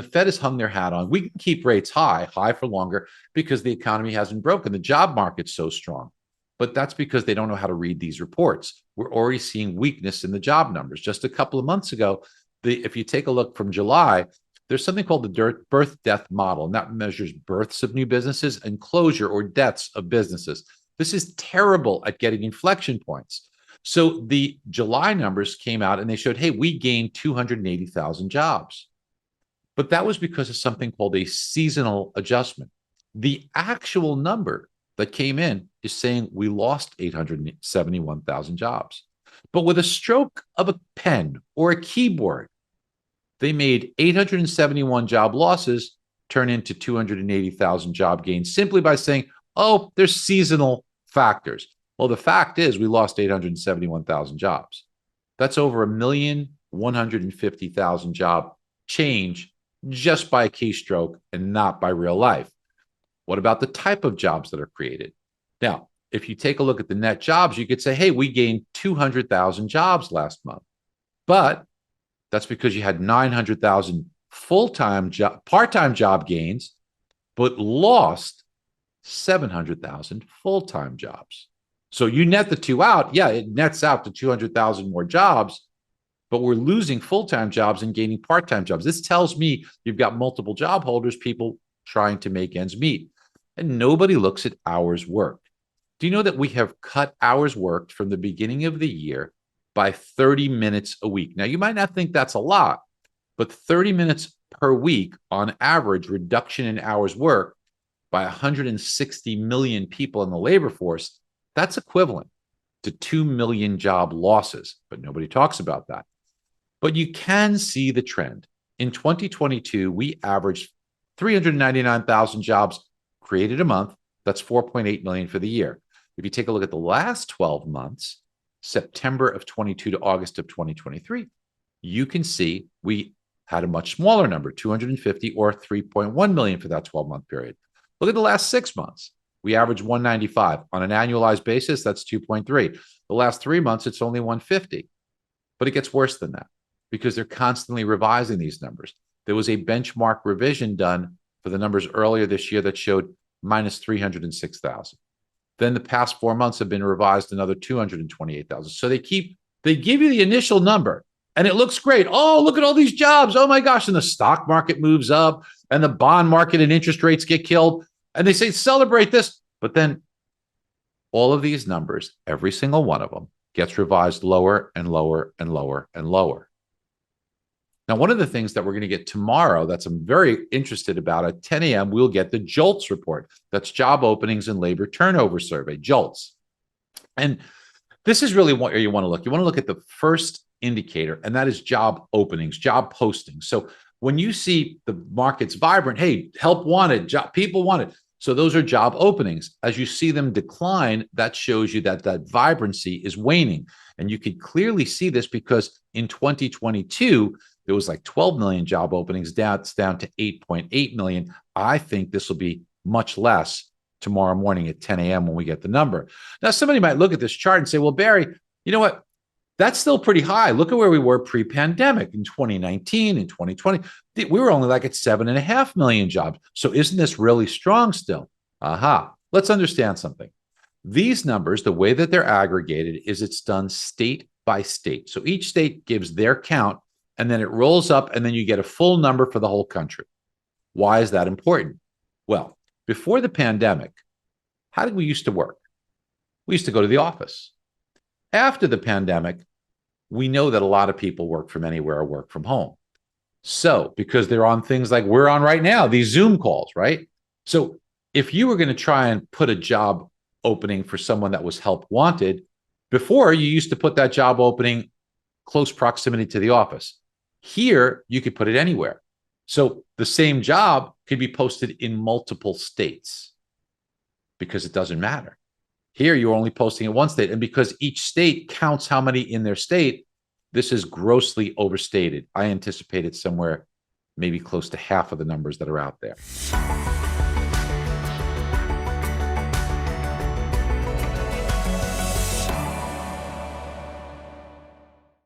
the Fed has hung their hat on. We can keep rates high for longer because the economy hasn't broken. The job market's so strong. But that's because they don't know how to read these reports. We're already seeing weakness in the job numbers. Just a couple of months ago, if you take a look from July, there's something called the birth-death model, and that measures births of new businesses and closure or deaths of businesses. This is terrible at getting inflection points. So the July numbers came out and they showed, hey, we gained 280,000 jobs. But that was because of something called a seasonal adjustment. The actual number that came in is saying we lost 871,000 jobs. But with a stroke of a pen or a keyboard, they made 871 job losses turn into 280,000 job gains simply by saying, oh, there's seasonal factors. Well, the fact is we lost 871,000 jobs. That's over 1,150,000 job change just by a keystroke and not by real life. What about the type of jobs that are created? Now, if you take a look at the net jobs, you could say, hey, we gained 200,000 jobs last month. But that's because you had 900,000 full-time part-time job gains, but lost 700,000 full-time jobs. So you net the two out. Yeah, it nets out to 200,000 more jobs, but we're losing full-time jobs and gaining part-time jobs. This tells me you've got multiple job holders, people trying to make ends meet. And nobody looks at hours worked. Do you know that we have cut hours worked from the beginning of the year by 30 minutes a week? Now, you might not think that's a lot, but 30 minutes per week on average reduction in hours worked by 160 million people in the labor force, that's equivalent to 2 million job losses, but nobody talks about that. But you can see the trend. In 2022, we averaged 399,000 jobs created a month. That's 4.8 million for the year. If you take a look at the last 12 months, September of 22 to August of 2023, you can see we had a much smaller number, 250 or 3.1 million for that 12-month period. Look at the last 6 months. We averaged 195. On an annualized basis, that's 2.3. The last 3 months, it's only 150. But it gets worse than that because they're constantly revising these numbers. There was a benchmark revision done for the numbers earlier this year that showed minus 306,000. Then the past 4 months have been revised another 228,000. So they give you the initial number and it looks great. Oh, look at all these jobs. Oh my gosh. And the stock market moves up and the bond market and interest rates get killed. And they say, celebrate this. But then all of these numbers, every single one of them gets revised lower and lower and lower and lower. Now, one of the things that we're going to get tomorrow that I'm very interested about at 10 a.m., we'll get the JOLTS report. That's Job Openings and Labor Turnover Survey, JOLTS. And this is really what you want to look. You want to look at the first indicator, and that is job openings, job postings. So when you see the market's vibrant, hey, help wanted, people wanted. So those are job openings. As you see them decline, that shows you that that vibrancy is waning. And you could clearly see this because in 2022, there was like 12 million job openings. It's down to 8.8 million. I think this will be much less tomorrow morning at 10 a.m. when we get the number. Now, somebody might look at this chart and say, well, Barry, you know what? That's still pretty high. Look at where we were pre-pandemic in 2019 and 2020. We were only like at 7.5 million jobs. So isn't this really strong still? Aha. Let's understand something. These numbers, the way that they're aggregated is it's done state by state. So each state gives their count and then it rolls up and then you get a full number for the whole country. Why is that important? Well, before the pandemic, how did we used to work? We used to go to the office. After the pandemic, we know that a lot of people work from anywhere or work from home. So because they're on things like we're on right now, these Zoom calls, right? So if you were going to try and put a job opening for someone that was help wanted, before you used to put that job opening close proximity to the office. Here, you could put it anywhere. So the same job could be posted in multiple states because it doesn't matter. Here, you're only posting in one state. And because each state counts how many in their state, this is grossly overstated. I anticipate it somewhere maybe close to half of the numbers that are out there.